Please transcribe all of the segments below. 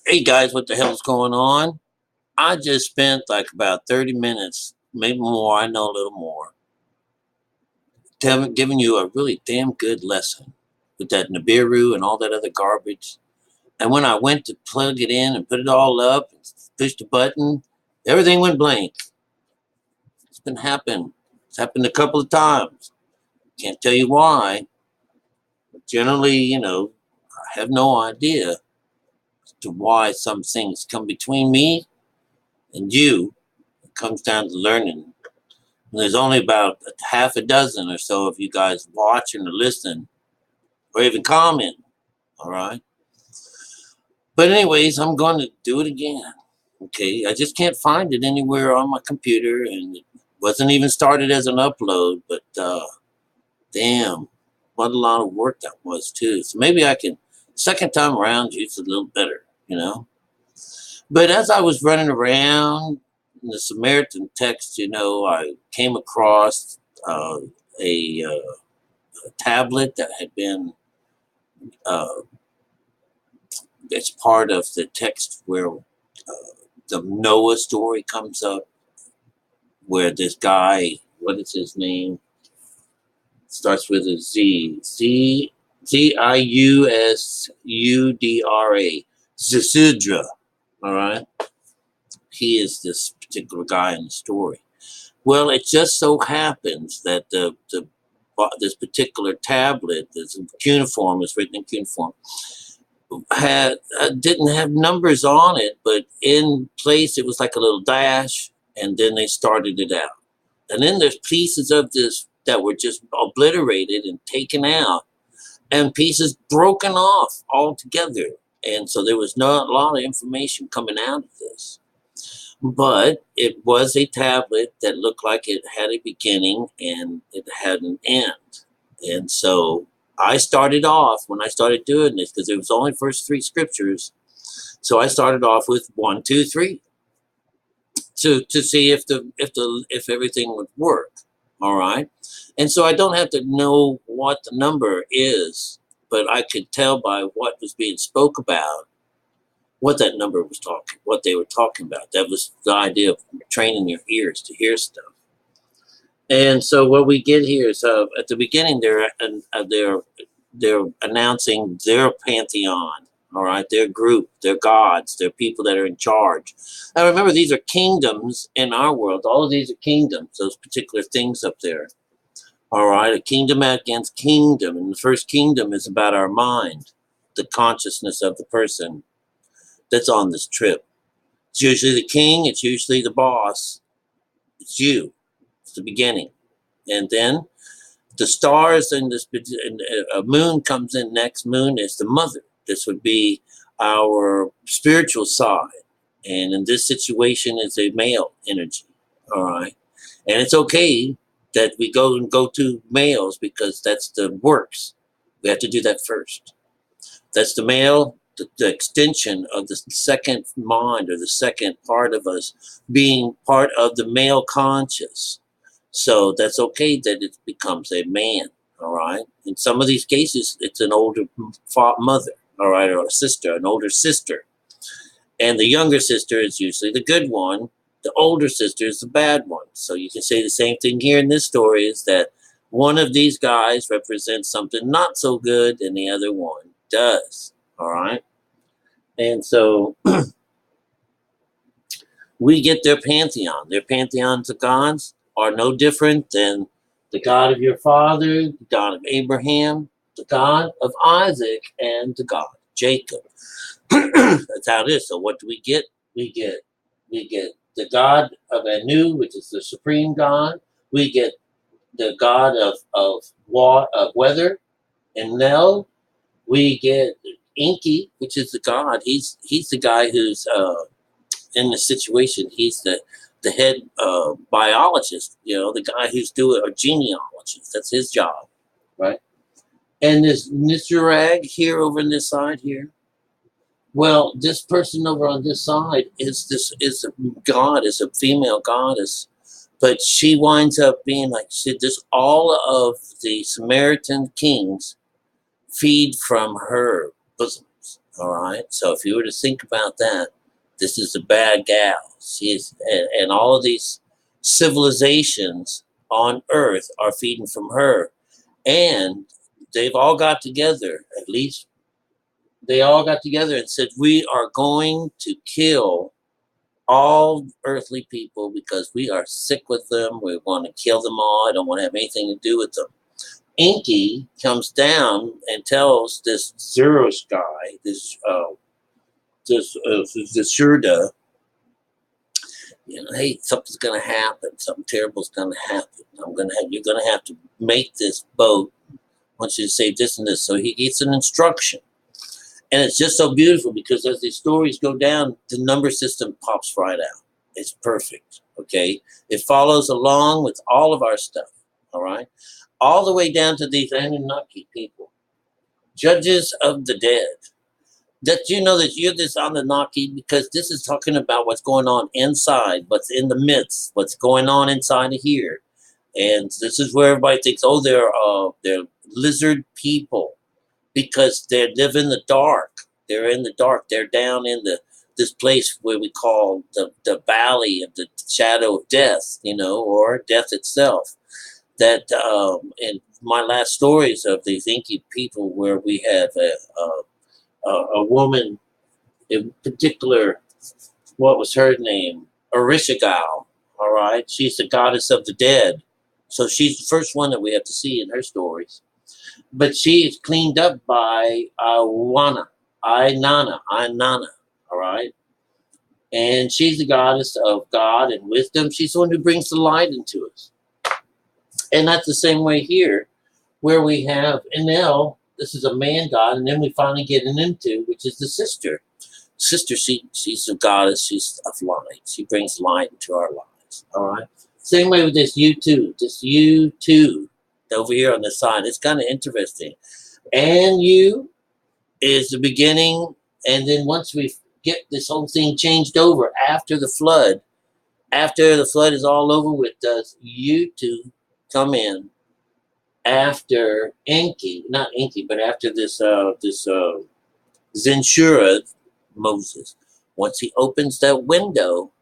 Hey guys, what the hell's going on? I just spent like about 30 minutes, maybe more, I know a little more, giving you a really damn good lesson with that Nibiru and all that other garbage. And when I went to plug it in and put it all up and push the button, everything went blank. It's been happening. It's happened a couple of times. Can't tell you why. But generally, I have no idea as to why some things come between me and you. It comes down to learning. There's only about half a dozen or so of you guys watching or listening or even comment. All right. But, anyways, I'm going to do it again. Okay. I just can't find it anywhere on my computer. And it wasn't even started as an upload. But, damn, what a lot of work that was, too. So maybe I can, second time around, use it a little better. But as I was running around in the Samaritan text, I came across a tablet that had been it's part of the text where the Noah story comes up, where this guy, what is his name? Starts with a Ziusudra. Ziusudra. All right. He is this particular guy in the story. Well, it just so happens that this particular tablet, this cuneiform, is written in cuneiform, didn't have numbers on it, but in place it was like a little dash, and then they started it out. And then there's pieces of this that were just obliterated and taken out, and pieces broken off altogether. And so there was not a lot of information coming out of this. But it was a tablet that looked like it had a beginning and it had an end. And so I started off when I started doing this, because it was only first three scriptures. So I started off with 1, 2, 3 to see if everything would work. All right. And so I don't have to know what the number is, but I could tell by what was being spoke about what that number was talking, what they were talking about. That was the idea of training your ears to hear stuff. And so what we get here is at the beginning they're announcing their pantheon. All right, their group, their gods, their people that are in charge. Now remember, these are kingdoms in our world. All of these are kingdoms. Those particular things up there. All right, a kingdom against kingdom, and the first kingdom is about our mind, the consciousness of the person that's on this trip. It's usually the king. It's usually the boss. It's you. It's the beginning. And then the stars and a moon comes in next. Moon is the mother. This would be our spiritual side. And in this situation, it's a male energy. All right. And it's okay that we go to males, because that's the works. We have to do that first. That's the male, the extension of the second mind, or the second part of us being part of the male conscious. So that's okay that it becomes a man, all right? In some of these cases, it's an older mother, all right, or a sister, an older sister. And the younger sister is usually the good one. The older sister is the bad one. So you can say the same thing here in this story, is that one of these guys represents something not so good, and the other one does, all right? And so we get their pantheon. Their pantheons of gods are no different than the God of your father, the God of Abraham, the God of Isaac, and the God of Jacob. That's how it is. So what do we get? We get the God of Anu, which is the supreme God. We get the God of weather and Nel. We get Inky, which is the God. He's the guy who's in the situation. He's the head biologist, the guy who's doing a genealogist. That's his job, right? And this Nisarag here over on this side here. Well, this person over on this side is a goddess, a female goddess, but she winds up being like this. All of the Samaritan kings feed from her bosoms, All right. So if you were to think about that, this is the bad gal. She's and all of these civilizations on Earth are feeding from her, and they've all got together. At least they all got together and said, "We are going to kill all earthly people because we are sick with them. We want to kill them all. I don't want to have anything to do with them." Inky comes down and tells this Zeros guy, this Shurda, hey, something's gonna happen. Something terrible's gonna happen. You're gonna have to make this boat. I want you to say this and this. So he gets an instruction. And it's just so beautiful because as these stories go down, the number system pops right out. It's perfect. Okay. It follows along with all of our stuff. All right. All the way down to these Anunnaki people, judges of the dead. That you know that you're this Anunnaki because this is talking about what's going on inside, what's in the midst, what's going on inside of here. And this is where everybody thinks, oh, they're lizard people because they live in the dark. They're in the dark. They're down in this place where we call the valley of the shadow of death, or death itself. That in my last stories of these Inky people, where we have a woman in particular, what was her name? Orishigal. All right, she's the goddess of the dead. So she's the first one that we have to see in her stories. But she is cleaned up by Inanna, all right? And she's the goddess of God and wisdom. She's the one who brings the light into us. And that's the same way here, where we have Enel, this is a man god, and then we finally get an into, which is the sister. Sister, she's a goddess, she's of light. She brings light into our lives, all right? Same way with this U2, over here on the side. It's kind of interesting. And you is the beginning, and then once we get this whole thing changed over after the flood is all over with, does U2 come in after Enki, not Enki, but after this Zenshura, Moses. Once he opens that window,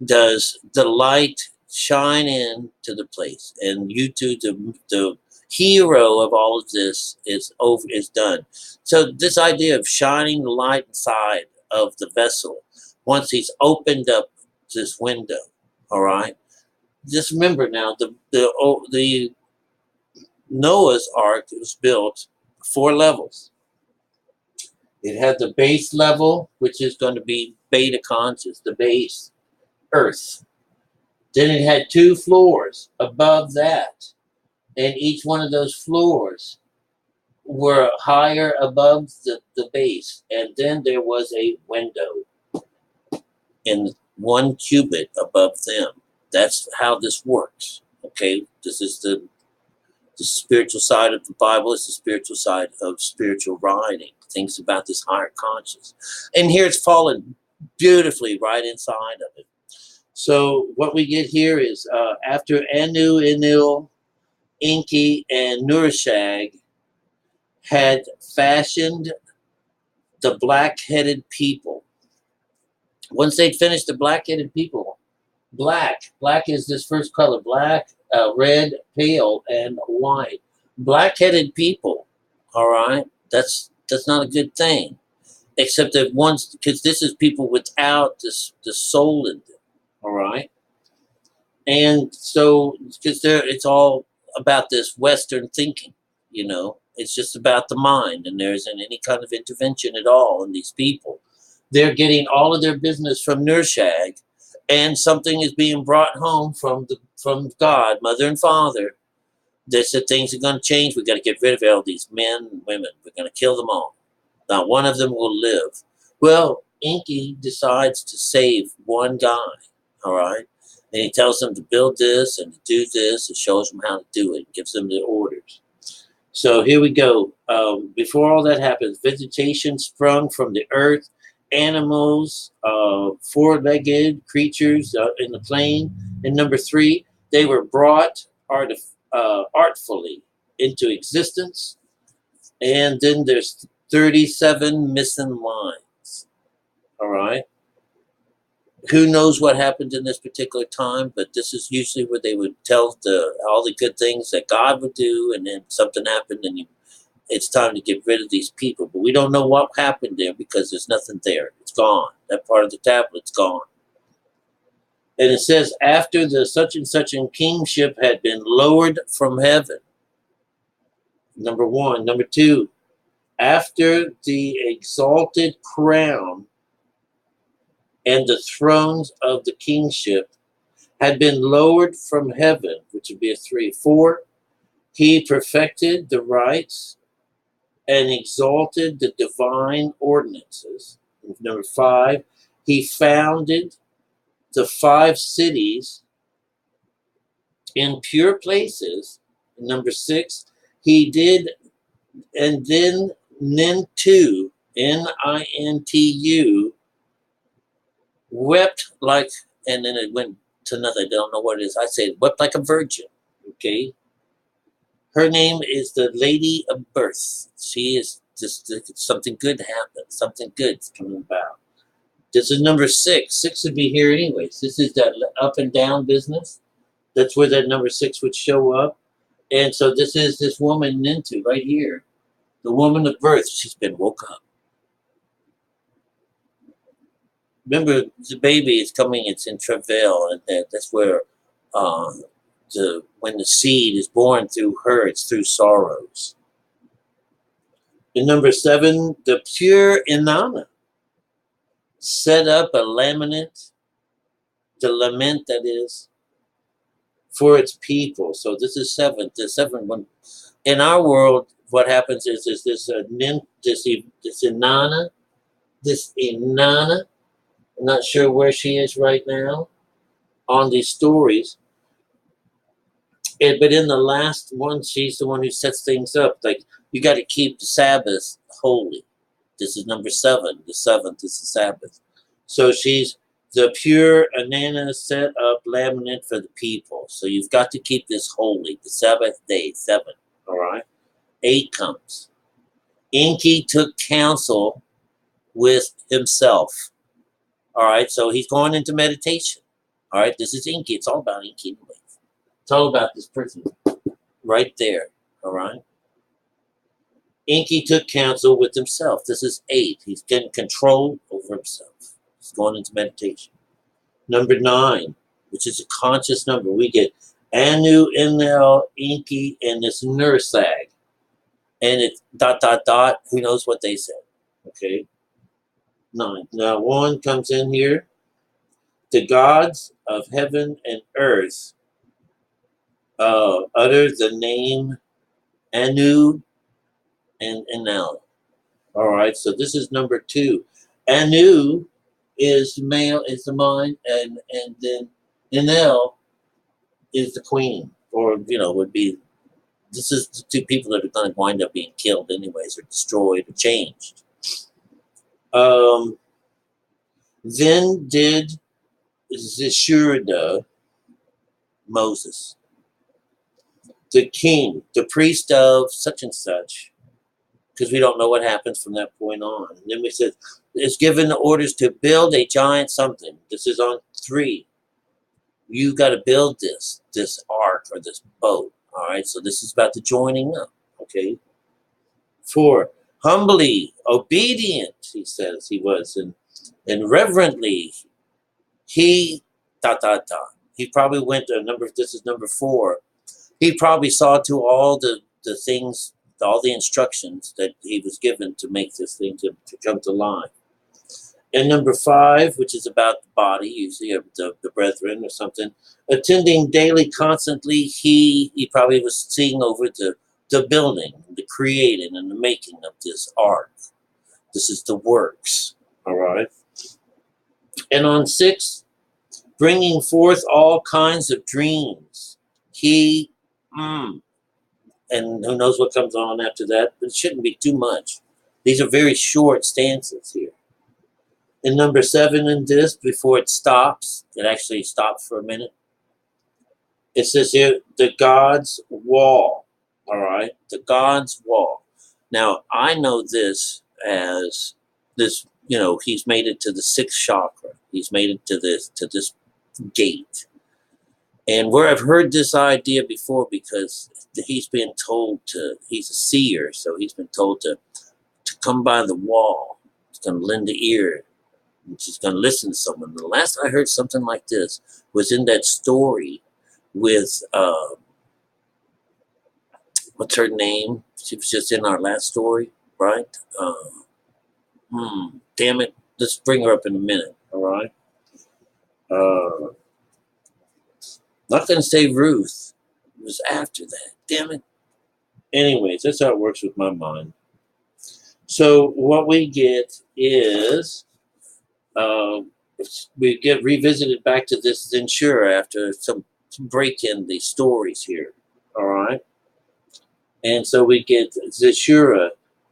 does the light shine in to the place, and U2, the hero of all of this, is done. So this idea of shining the light inside of the vessel, once he's opened up this window, all right. Just remember now, the Noah's Ark was built 4 levels. It had the base level, which is going to be beta conscious, the base Earth. Then it had 2 floors above that, and each one of those floors were higher above the base. And then there was a window in 1 cubit above them. That's how this works. Okay, this is the spiritual side of the Bible. It's the spiritual side of spiritual writing. Things about this higher conscious. And here it's fallen beautifully right inside of it. So what we get here is after Anu, Enlil, Enki, and Nurshag had fashioned the black-headed people. Once they'd finished the black-headed people, black is this first color, black, red, pale, and white. Black-headed people, all right, that's not a good thing. Except that once, because this is people without the soul in them, all right? And so, because it's all about this Western thinking, it's just about the mind, and there isn't any kind of intervention at all in these people. They're getting all of their business from Nurshag, and something is being brought home from God, Mother and Father. They said things are going to change. We got to get rid of all these men and women. We're going to kill them all. Not one of them will live. Well, Enki decides to save one guy, all right? And he tells them to build this and to do this and shows them how to do it, gives them the orders. So here we go. Before all that happens, vegetation sprung from the earth, animals, 4-legged creatures in the plain. And number 3, they were brought artfully into existence. And then there's 37 missing lines. All right. Who knows what happened in this particular time, but this is usually where they would tell all the good things that God would do, and then something happened, and it's time to get rid of these people. But we don't know what happened there because there's nothing there. It's gone. That part of the tablet's gone. And it says, after the such and such and kingship had been lowered from heaven. Number one. Number two, after the exalted crown and the thrones of the kingship had been lowered from heaven, which would be a 3. 4, he perfected the rights and exalted the divine ordinances. Number 5, he founded the 5 cities in pure places. Number 6, he did, and then Nintu, Nintu, wept like, and then it went to nothing. I don't know what it is. I say wept like a virgin. Okay. Her name is the Lady of Birth. She is just something good happened. Something good's coming about. This is number 6. 6 would be here anyways. This is that up and down business. That's where that number 6 would show up. And so this is this woman Nintu right here. The woman of birth. She's been woke up. Remember, the baby is coming. It's in travail, and that's where when the seed is born through her, it's through sorrows. And number 7, the pure Inanna set up a lament, the lament that is, for its people. So this is 7. The 7 one. In our world, what happens is this Inanna, I'm not sure where she is right now on these stories. But in the last one, she's the one who sets things up. Like, you got to keep the Sabbath holy. This is number 7. The 7th is the Sabbath. So she's the pure Inanna set up laminate for the people. So you've got to keep this holy. The Sabbath day, 7. All right. 8 comes. Enki took counsel with himself. All right. So he's going into meditation. All right. This is Enki. It's all about Enki. It's all about this person right there. All right. Enki took counsel with himself. This is 8. He's getting control over himself. He's going into meditation. Number 9, which is a conscious number. We get Anu, Enlil, Enki, and this Nursag. And it's ... Who knows what they said? Okay. 9. Now 1 comes in here. The gods of heaven and earth utter the name Anu and Enlil. All right, so this is number 2. Anu is male, is the mind, and then Enlil is the queen, or would be. This is the 2 people that are going to wind up being killed anyways, or destroyed, or changed. Then did Zishurda, Moses, the king, the priest of such and such, because we don't know what happens from that point on. And then we said, is given orders to build a giant something. This is on 3. You got to build this ark or this boat. All right, so this is about the joining up. Okay. 4, humbly obedient, he says he was, and reverently he ... He probably went to this is number 4. He probably saw to all the things, all the instructions that he was given to make this thing to come to life. And number 5, which is about the body, usually of the brethren or something, attending daily, constantly, he probably was seeing over the building, the creating and the making of this ark. This is the works, all right? And on 6, bringing forth all kinds of dreams. He, and who knows what comes on after that, but it shouldn't be too much. These are very short stanzas here. In number 7 in this, before it stops, it actually stops for a minute. It says here, the God's wall. All right, the God's wall. Now, I know this as this, he's made it to the sixth chakra. He's made it to this gate. And where I've heard this idea before, because he's been told he's a seer, so he's been told to come by the wall. He's going to lend the ear. And she's going to listen to someone. The last I heard something like this was in that story with, what's her name? She was just in our last story, right? Damn it. Let's bring her up in a minute, all right? Not going to say Ruth. It was after that. Damn it. Anyways, that's how it works with my mind. So what we get is we get revisited back to this Zenshura after some break in the stories here, all right? And so we get Zenshura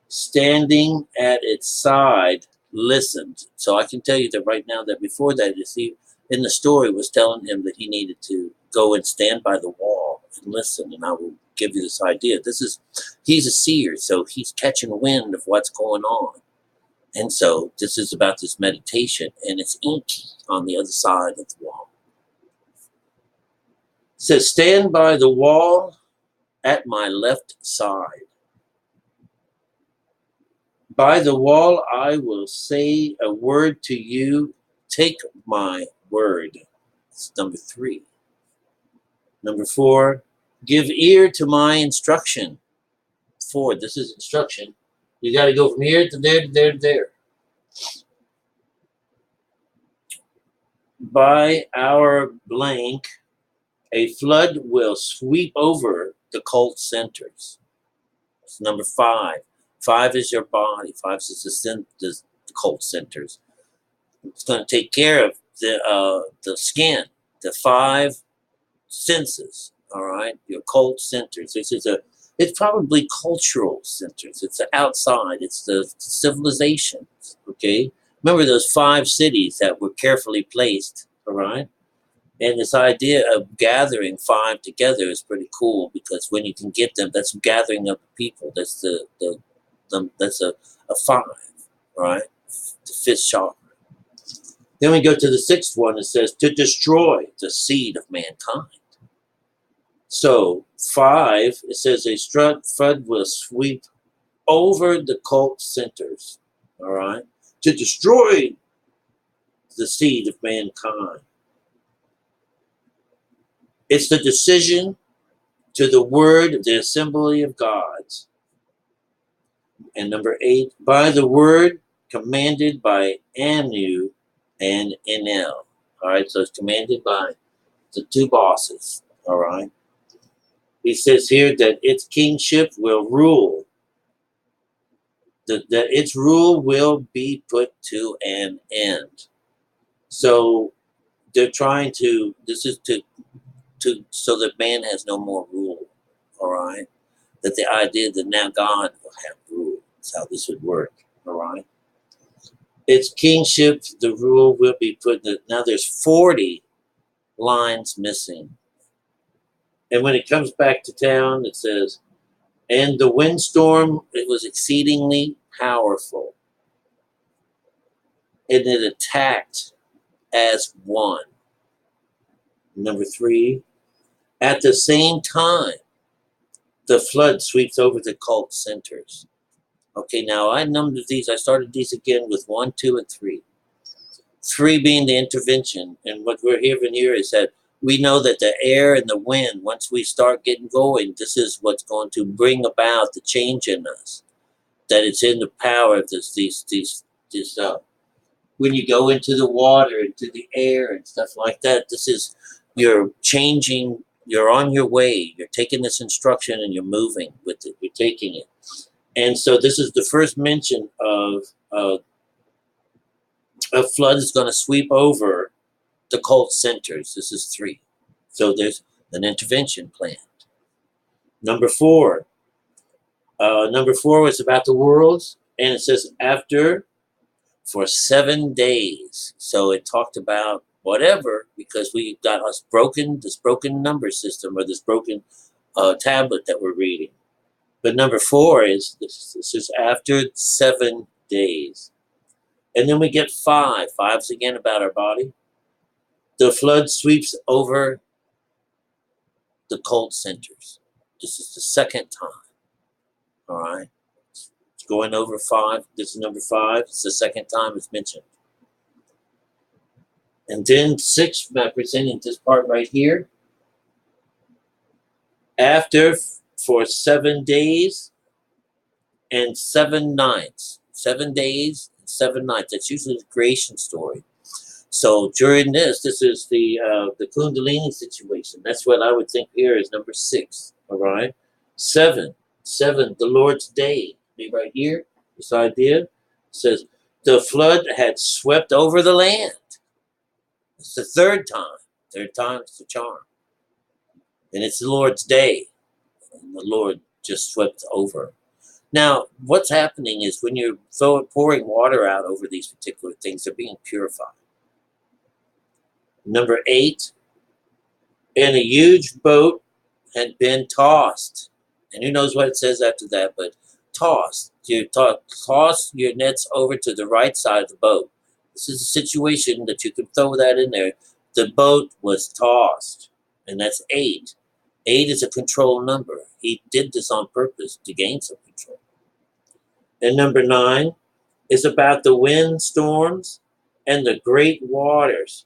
standing at its side, listened. So I can tell you that right now that before that, he in the story was telling him that he needed to go and stand by the wall and listen. And I will give you this idea. He's a seer, so he's catching wind of what's going on. And so this is about this meditation, and it's inky on the other side of the wall. It says, stand by the wall at my left side. By the wall, I will say a word to you. Take my word. It's number 3. Number 4, give ear to my instruction. 4, this is instruction. You got to go from here to there to there to there. By our blank, a flood will sweep over the cult centers. It's number 5. 5 is your body. 5 is the cult centers. It's going to take care of the skin, the 5 senses. All right, your cult centers. It's probably cultural centers. It's the outside. It's the civilizations. Okay, remember those 5 cities that were carefully placed. All right. And this idea of gathering 5 together is pretty cool, because when you can get them, that's gathering up people. That's that's a 5, right? The 5th chakra. Then we go to the 6th one. It says to destroy the seed of mankind. So 5, it says a flood will sweep over the cult centers. All right, to destroy the seed of mankind. It's the decision to the word of the assembly of gods. And number 8, by the word commanded by Anu and Enel. All right, so it's commanded by the 2 bosses. All right. He says here that its kingship will rule, that its rule will be put to an end. So they're trying to, this is to so that man has no more rule. All right. That the idea that now God will have rule. That's how this would work. All right. Its kingship, the rule will be put in. Now there's 40 lines missing. And when it comes back to town, it says, and the windstorm, it was exceedingly powerful. And it attacked as one. Number 3, at the same time, the flood sweeps over the cult centers. Okay, now I numbered these. I started these again with 1, 2, and 3. 3 being the intervention. And what we're hearing here is that we know that the air and the wind, once we start getting going, this is what's going to bring about the change in us. That it's in the power of this when you go into the water, into the air and stuff like that, this is, you're changing, you're on your way, you're taking this instruction and you're moving with it, you're taking it. And so this is the first mention of a flood is going to sweep over the cult centers. This is 3. So there's an intervention planned. Number 4 was about the worlds, and it says after for 7 days. So it talked about whatever, because we got this broken number system, or this broken tablet that we're reading. But number 4 is, this is after 7 days. And then we get 5. 5's again about our body. The flood sweeps over the cult centers. This is the second time. All right. It's going over 5. This is number 5. It's the second time it's mentioned. And then 6, representing this part right here. After, for 7 days and 7 nights. 7 days and 7 nights. That's usually the creation story. So during this is the Kundalini situation. That's what I would think here is number 6. All right. 7, the Lord's day. See right here, this idea says the flood had swept over the land. It's the 3rd time. 3rd time is the charm. And it's the Lord's day. And the Lord just swept over. Now, what's happening is when you're pouring water out over these particular things, they're being purified. Number 8, and a huge boat had been tossed. And who knows what it says after that, but tossed. You toss your nets over to the right side of the boat. This is a situation that you can throw that in there. The boat was tossed, and that's 8. 8 is a control number. He did this on purpose to gain some control. And number 9 is about the wind storms and the great waters.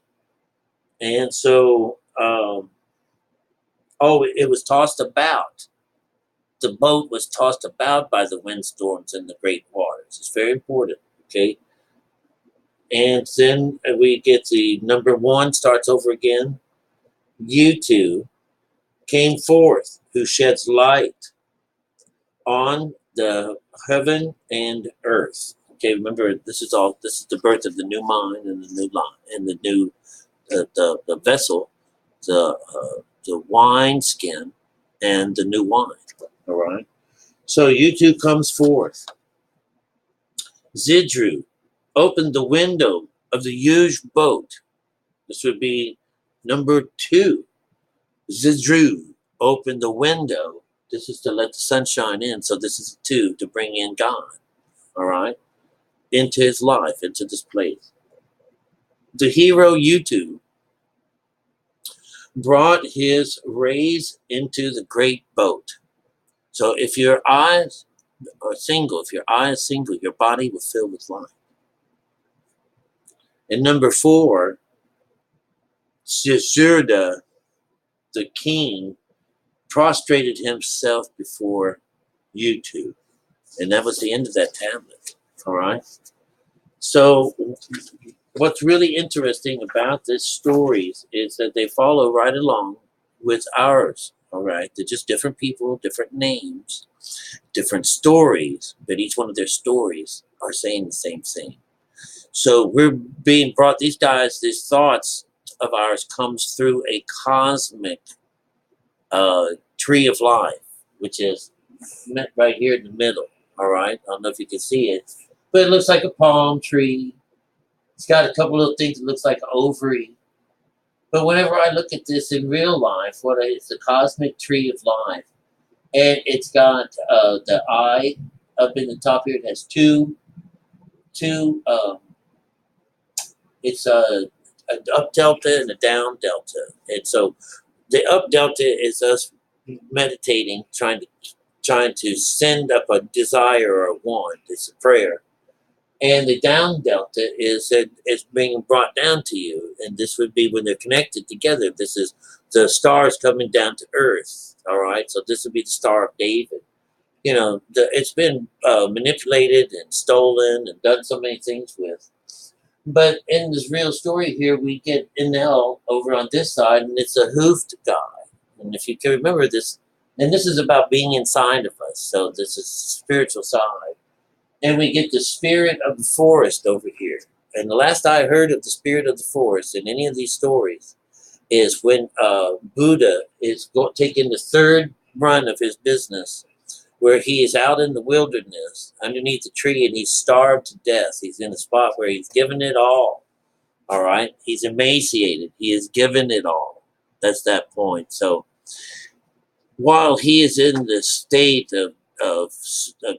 And so, it was tossed about. The boat was tossed about by the windstorms and the great waters. It's very important, okay? And then we get the number 1 starts over again. You two came forth, who sheds light on the heaven and earth. Okay, remember this is the birth of the new mind and the new line and the new the vessel, the wine skin, and the new wine. All right. So you two comes forth. Zidru opened the window of the huge boat. This would be number 2. Zidru opened the window. This is to let the sunshine in. So this is 2 to bring in God. All right. Into his life, into this place. The hero Utu brought his rays into the great boat. So if your eyes are single, your body will fill with light. And number 4, Shizurda, the king, prostrated himself before Utu. And that was the end of that tablet. All right. So what's really interesting about these stories is that they follow right along with ours. All right. They're just different people, different names, different stories, but each one of their stories are saying the same thing. So we're being brought, these thoughts of ours comes through a cosmic tree of life, which is right here in the middle. All right. I don't know if you can see it, but it looks like a palm tree. It's got a couple of things that looks like an ovary. But whenever I look at this in real life, it's the cosmic tree of life. And it's got the eye up in the top here. It has two it's an up delta and a down delta. And so the up delta is us meditating, trying to send up a desire or a want. It's a prayer. And the down delta is being brought down to you. And this would be when they're connected together. This is the stars coming down to earth. All right. So this would be the Star of David. You know, it's been manipulated and stolen and done so many things with. But in this real story here, we get Enel over on this side, and it's a hoofed guy. And if you can remember this, and this is about being inside of us. So this is spiritual side. And we get the spirit of the forest over here. And the last I heard of the spirit of the forest in any of these stories is when Buddha is taking the 3rd run of his business, where he is out in the wilderness underneath the tree and he's starved to death. He's in a spot where he's given it all. All right. He's emaciated. He has given it all. That's that point. So while he is in the state of of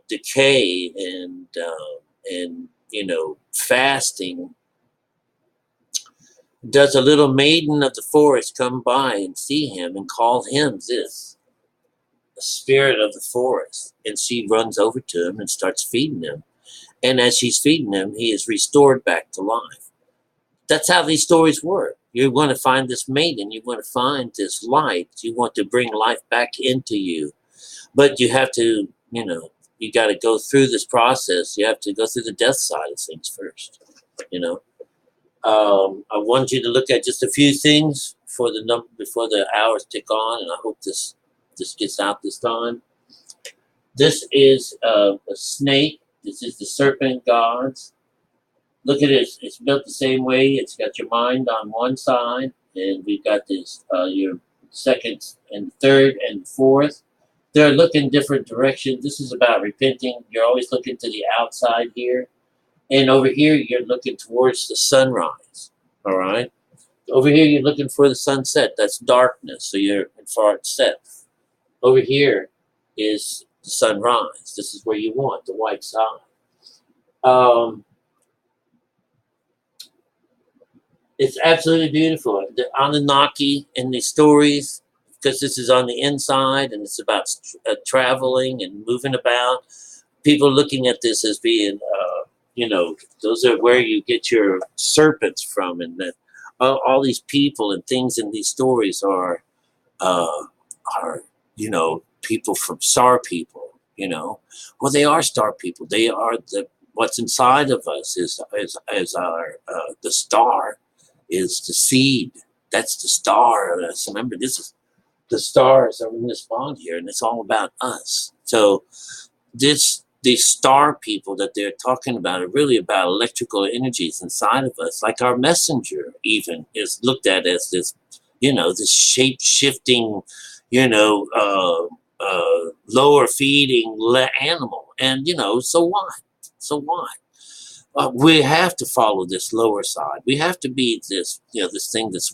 decay and fasting, does a little maiden of the forest come by and see him and call him this, the spirit of the forest? And she runs over to him and starts feeding him. And as she's feeding him, he is restored back to life. That's how these stories work. You want to find this maiden. You want to find this light. You want to bring life back into you. But you have to, you got to go through this process. You have to go through the death side of things first, I want you to look at just a few things before the hours tick on, and I hope this gets out this time. This is a snake. This is the serpent gods. Look at it. It's built the same way. It's got your mind on one side, and we've got this your second and third and fourth. They're looking different directions. This is about repenting. You're always looking to the outside here. And over here, you're looking towards the sunrise, all right? Over here, you're looking for the sunset. That's darkness, so you're in far set. Over here is the sunrise. This is where you want, the white side. It's absolutely beautiful. The Anunnaki in these stories, because this is on the inside, and it's about traveling and moving about. People looking at this as being... those are where you get your serpents from, and that all these people and things in these stories are people from star people. Well, they are star people. They are what's inside of us is our the star is the seed. That's the star. Remember, this is the stars are in this bond here, and it's all about us. So these star people that they're talking about are really about electrical energies inside of us. Like our messenger even is looked at as this, this shape-shifting, lower feeding animal. And, so what? So what? We have to follow this lower side. We have to be this, this thing that's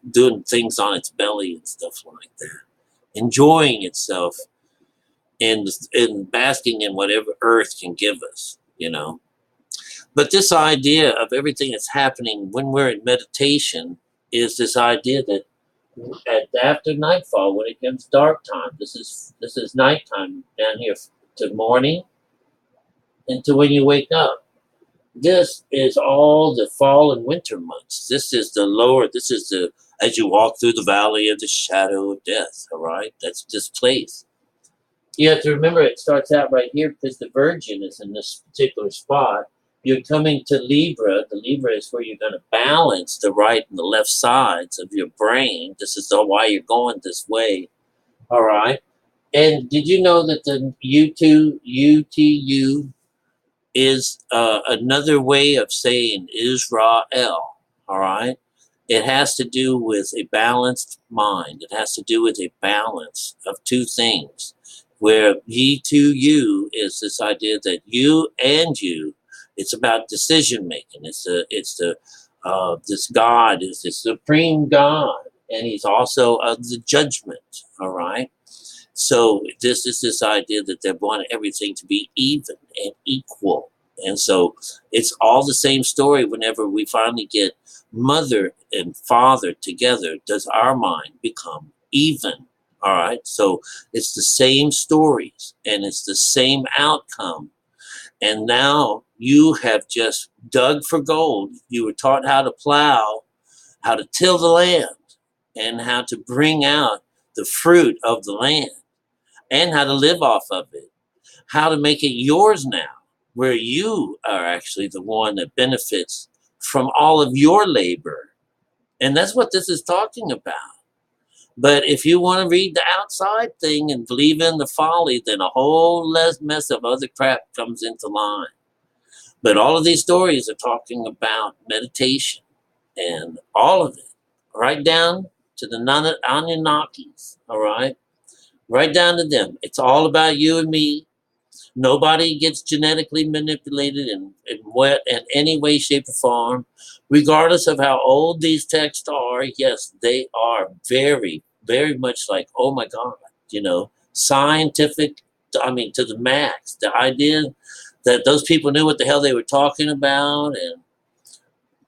doing things on its belly and stuff like that, enjoying itself and basking in whatever earth can give us, But this idea of everything that's happening when we're in meditation is this idea that after nightfall, when it comes dark time, this is nighttime down here to morning and to when you wake up. This is all the fall and winter months. This is as you walk through the valley of the shadow of death, all right? That's this place. You have to remember it starts out right here because the Virgin is in this particular spot. You're coming to Libra. The Libra is where you're going to balance the right and the left sides of your brain. This is why you're going this way. All right. And did you know that the UTU is another way of saying Israel? All right. It has to do with a balanced mind. It has to do with a balance of two things. Where ye to you is this idea that you and you, it's about decision making. This God is the supreme God, and he's also of the judgment. All right. So this is this idea that they want everything to be even and equal, and so it's all the same story. Whenever we finally get mother and father together, does our mind become even? All right, so it's the same stories and it's the same outcome. And now you have just dug for gold. You were taught how to plow, how to till the land, and how to bring out the fruit of the land, and how to live off of it, how to make it yours now, where you are actually the one that benefits from all of your labor. And that's what this is talking about. But if you want to read the outside thing and believe in the folly, then a whole less mess of other crap comes into line. But all of these stories are talking about meditation and all of it, right down to the Anunnakis, all right? Right down to them. It's all about you and me. Nobody gets genetically manipulated in any way, shape, or form. Regardless of how old these texts are, yes, they are very, very much like, oh my God, you know, scientific, I mean, to the max. The idea that those people knew what the hell they were talking about, and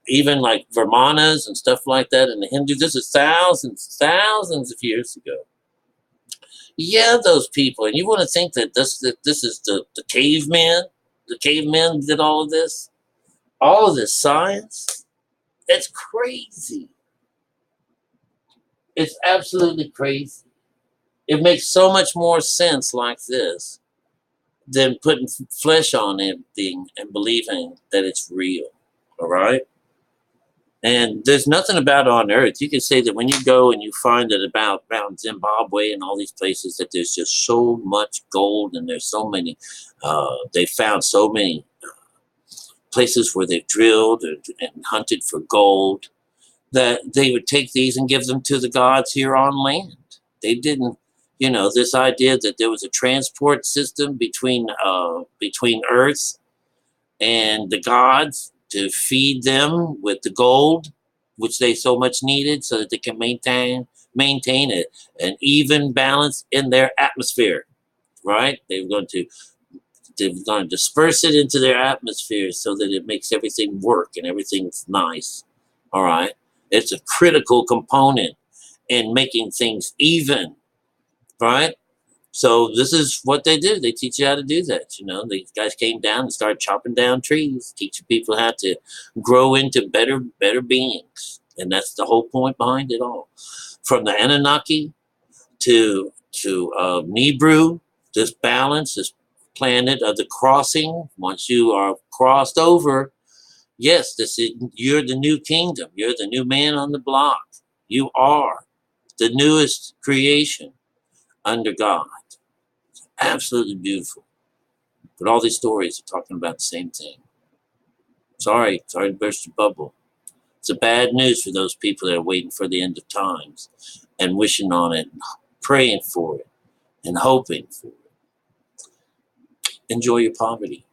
even like Vermanas and stuff like that, and the Hindus, this is thousands of years ago. Yeah, those people, and you want to think that this is the cavemen. The cavemen did all of this science. It's crazy. It's absolutely crazy. It makes so much more sense like this than putting flesh on everything and believing that it's real. All right? And there's nothing about it on earth. You can say that when you go and you find it about around Zimbabwe and all these places, that there's just so much gold, and there's so many, they found so many places where they've drilled and hunted for gold, that they would take these and give them to the gods here on land. They didn't, this idea that there was a transport system between Earth and the gods to feed them with the gold, which they so much needed, so that they can maintain an even balance in their atmosphere. Right? They were going to disperse it into their atmosphere so that it makes everything work and everything's nice. All right. It's a critical component in making things even, right? So this is what they do. They teach you how to do that. These guys came down and started chopping down trees, teaching people how to grow into better beings. And that's the whole point behind it all. From the Anunnaki to Nibiru, this balance, this planet of the crossing. Once you are crossed over, yes, you're the new kingdom. You're the new man on the block. You are the newest creation under God. Absolutely beautiful. But all these stories are talking about the same thing. Sorry to burst your bubble. It's a bad news for those people that are waiting for the end of times and wishing on it, and praying for it, and hoping for it. Enjoy your poverty.